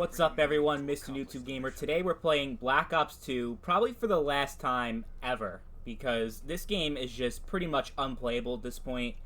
What's up, everyone? Mr. YouTube Gamer. Today we're playing Black Ops 2, probably for the last time ever, because this game is just pretty much unplayable at this point.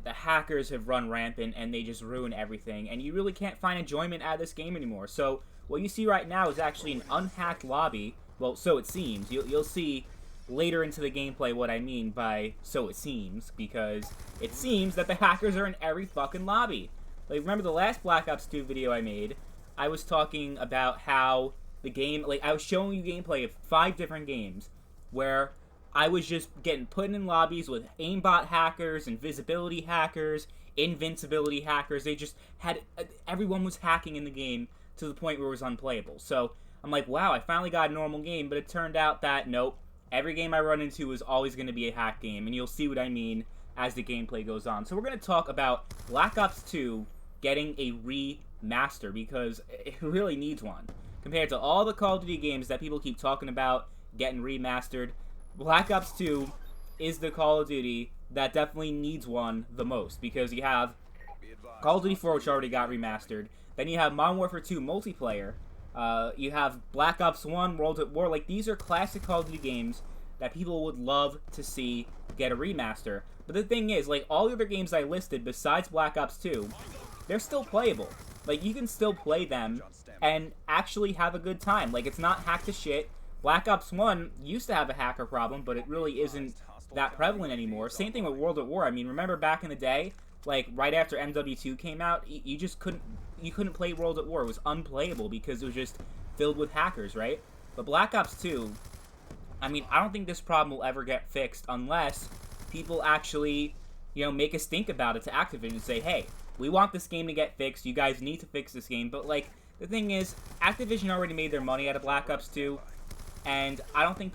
The hackers have run rampant, and they just ruin everything, and you really can't find enjoyment out of this game anymore. So, what you see right now is actually an unhacked lobby. Well, so it seems. You'll see later into the gameplay what I mean by so it seems, because it seems that the hackers are in every fucking lobby. Like, remember the last Black Ops 2 video I made? I was talking about how the game, I was showing you gameplay of 5 different games where I was just getting put in lobbies with aimbot hackers, invisibility hackers, invincibility hackers. They just had, everyone was hacking in the game to the point where it was unplayable. So I'm like, wow, I finally got a normal game, but it turned out that, nope, every game I run into is always going to be a hack game, and you'll see what I mean as the gameplay goes on. So we're going to talk about Black Ops 2 getting a remaster, because it really needs one. Compared to all the Call of Duty games that people keep talking about getting remastered, Black Ops 2 is the Call of Duty that definitely needs one the most, because you have Call of Duty 4, which already got remastered, then you have Modern Warfare 2 multiplayer, you have Black Ops 1, World at War. Like, these are classic Call of Duty games that people would love to see get a remaster. But the thing is, like, all the other games I listed besides Black Ops 2, they're still playable. Like, you can still play them and actually have a good time. Like, it's not hacked to shit. Black Ops 1 used to have a hacker problem, but it really isn't that prevalent anymore. Same thing with World at War. I mean, remember back in the day, like, right after MW2 came out, you just couldn't play World at War. It was unplayable because it was just filled with hackers, right? But Black Ops 2, I mean, I don't think this problem will ever get fixed unless people actually, make us think about it to Activision and say, hey, we want this game to get fixed. You guys need to fix this game. But, like, the thing is, Activision already made their money out of Black Ops 2, and I don't think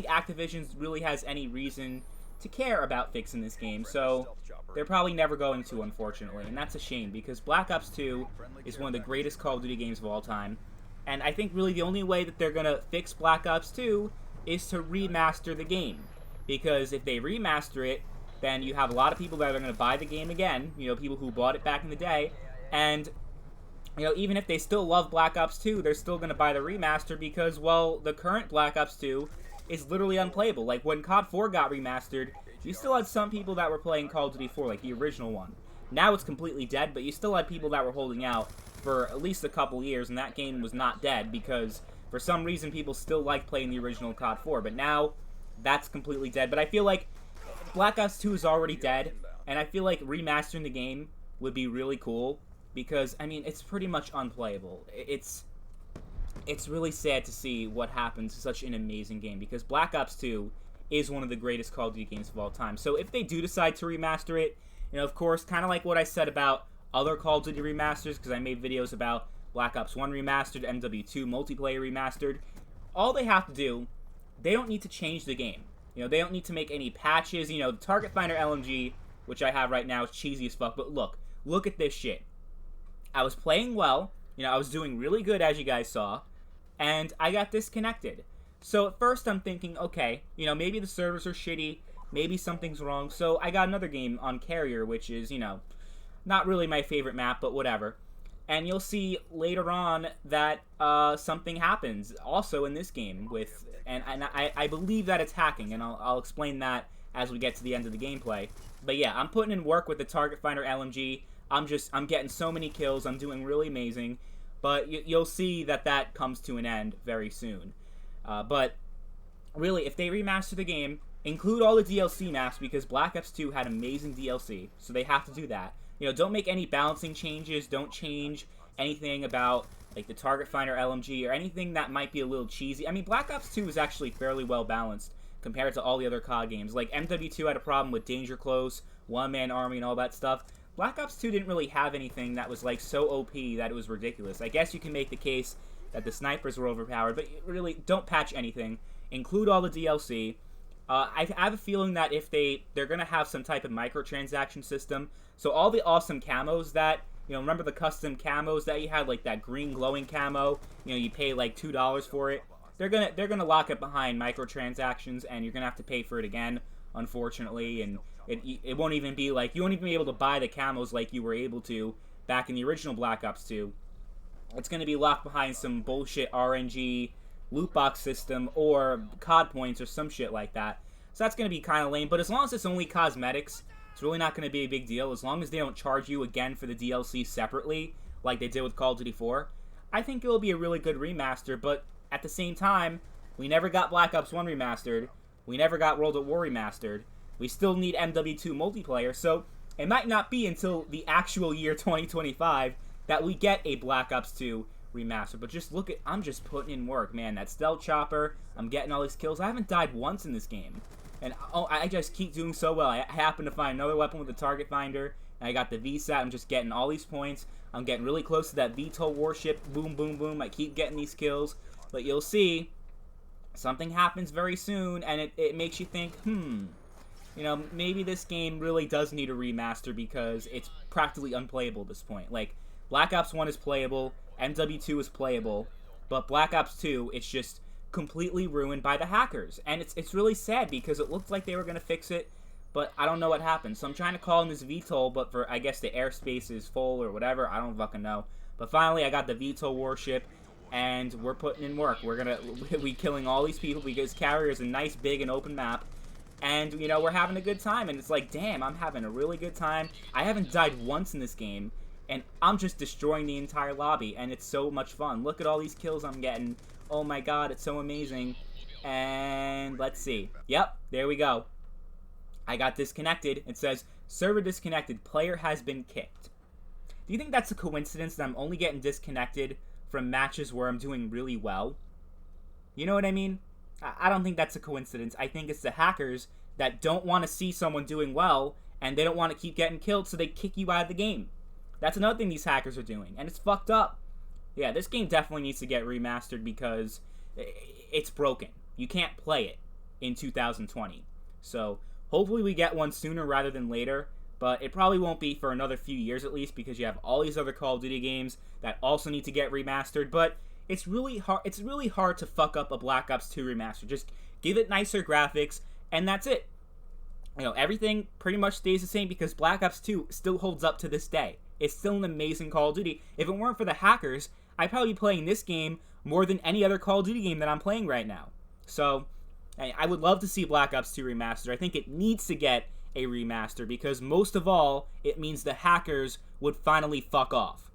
Activision really has any reason to care about fixing this game, so they're probably never going to, unfortunately, and that's a shame, because Black Ops 2 is one of the greatest Call of Duty games of all time, and I think really the only way that they're gonna fix Black Ops 2 is to remaster the game, because if they remaster it, then you have a lot of people that are going to buy the game again, people who bought it back in the day, and, even if they still love Black Ops 2, they're still going to buy the remaster because, well, the current Black Ops 2 is literally unplayable. Like, when COD 4 got remastered, you still had some people that were playing Call of Duty 4, like the original one. Now it's completely dead, but you still had people that were holding out for at least a couple years, and that game was not dead because, for some reason, people still like playing the original COD 4, but now that's completely dead. But I feel like Black Ops 2 is already dead, and I feel like remastering the game would be really cool, because, I mean, it's pretty much unplayable. It's really sad to see what happens to such an amazing game, because Black Ops 2 is one of the greatest Call of Duty games of all time. So if they do decide to remaster it, of course, kind of like what I said about other Call of Duty remasters, because I made videos about Black Ops 1 remastered, MW2 multiplayer remastered, all they have to do, they don't need to change the game. They don't need to make any patches. The Target Finder LMG, which I have right now, is cheesy as fuck. But look at this shit. I was playing well. I was doing really good, as you guys saw. And I got disconnected. So at first I'm thinking, okay, maybe the servers are shitty. Maybe something's wrong. So I got another game on Carrier, which is, not really my favorite map, but whatever. And you'll see later on that something happens also in this game with, and I believe that it's hacking, and I'll explain that as we get to the end of the gameplay. But yeah, I'm putting in work with the Target Finder LMG. I'm getting so many kills. I'm doing really amazing. But you'll see that comes to an end very soon. But really, if they remaster the game, include all the DLC maps, because Black Ops 2 had amazing DLC, so they have to do that. Don't make any balancing changes. Don't change anything about, like, the Target Finder LMG or anything that might be a little cheesy. I mean, Black Ops 2 is actually fairly well balanced compared to all the other COD games. Like, MW2 had a problem with Danger Close, One-Man Army, and all that stuff. Black Ops 2 didn't really have anything that was, like, so OP that it was ridiculous. I guess you can make the case that the snipers were overpowered, but really, don't patch anything. Include all the DLC. I have a feeling that if they're going to have some type of microtransaction system, so all the awesome camos that, remember the custom camos that you had, like that green glowing camo, you pay like $2 for it, they're gonna lock it behind microtransactions, and you're gonna have to pay for it again, unfortunately, and it won't even be like, you won't even be able to buy the camos like you were able to back in the original Black Ops 2. it's going to be locked behind some bullshit RNG loot box system or COD points or some shit like that. So that's going to be kind of lame. But as long as it's only cosmetics, it's really not going to be a big deal. As long as they don't charge you again for the DLC separately, like they did with Call of Duty 4, I think it will be a really good remaster. But at the same time, we never got Black Ops 1 remastered. We never got World at War remastered. We still need MW2 multiplayer. So it might not be until the actual year 2025 that we get a Black Ops 2 remaster. But just look at, I'm just putting in work, man. That stealth chopper, I'm getting all these kills. I haven't died once in this game. And I just keep doing so well. I happen to find another weapon with the target finder. And I got the VSAT. I'm just getting all these points. I'm getting really close to that VTOL warship. Boom, boom, boom. I keep getting these kills. But you'll see, something happens very soon. And it makes you think, you know, maybe this game really does need a remaster because it's practically unplayable at this point. Like, Black Ops 1 is playable. MW2 is playable. But Black Ops 2, it's just completely ruined by the hackers. And it's really sad because it looked like they were going to fix it, but I don't know what happened. So I'm trying to call in this VTOL, but for, I guess the airspace is full or whatever. I don't fucking know. But finally, I got the VTOL warship, and we're putting in work. We're going to be killing all these people because Carrier is a nice, big, and open map. And, you know, we're having a good time. And it's like, damn, I'm having a really good time. I haven't died once in this game, and I'm just destroying the entire lobby, and it's so much fun. Look at all these kills I'm getting. Oh my god, it's so amazing. And let's see. Yep, there we go. I got disconnected. It says, server disconnected. Player has been kicked. Do you think that's a coincidence that I'm only getting disconnected from matches where I'm doing really well? You know what I mean? I don't think that's a coincidence. I think it's the hackers that don't want to see someone doing well, and they don't want to keep getting killed, so they kick you out of the game. That's another thing these hackers are doing, and it's fucked up. Yeah, this game definitely needs to get remastered because it's broken. You can't play it in 2020. So hopefully we get one sooner rather than later, but it probably won't be for another few years at least because you have all these other Call of Duty games that also need to get remastered. But it's really hard to fuck up a Black Ops 2 remaster. Just give it nicer graphics, and that's it. You know, everything pretty much stays the same because Black Ops 2 still holds up to this day. It's still an amazing Call of Duty. If it weren't for the hackers, I'd probably be playing this game more than any other Call of Duty game that I'm playing right now. So, I would love to see Black Ops 2 remastered. I think it needs to get a remaster because most of all, it means the hackers would finally fuck off.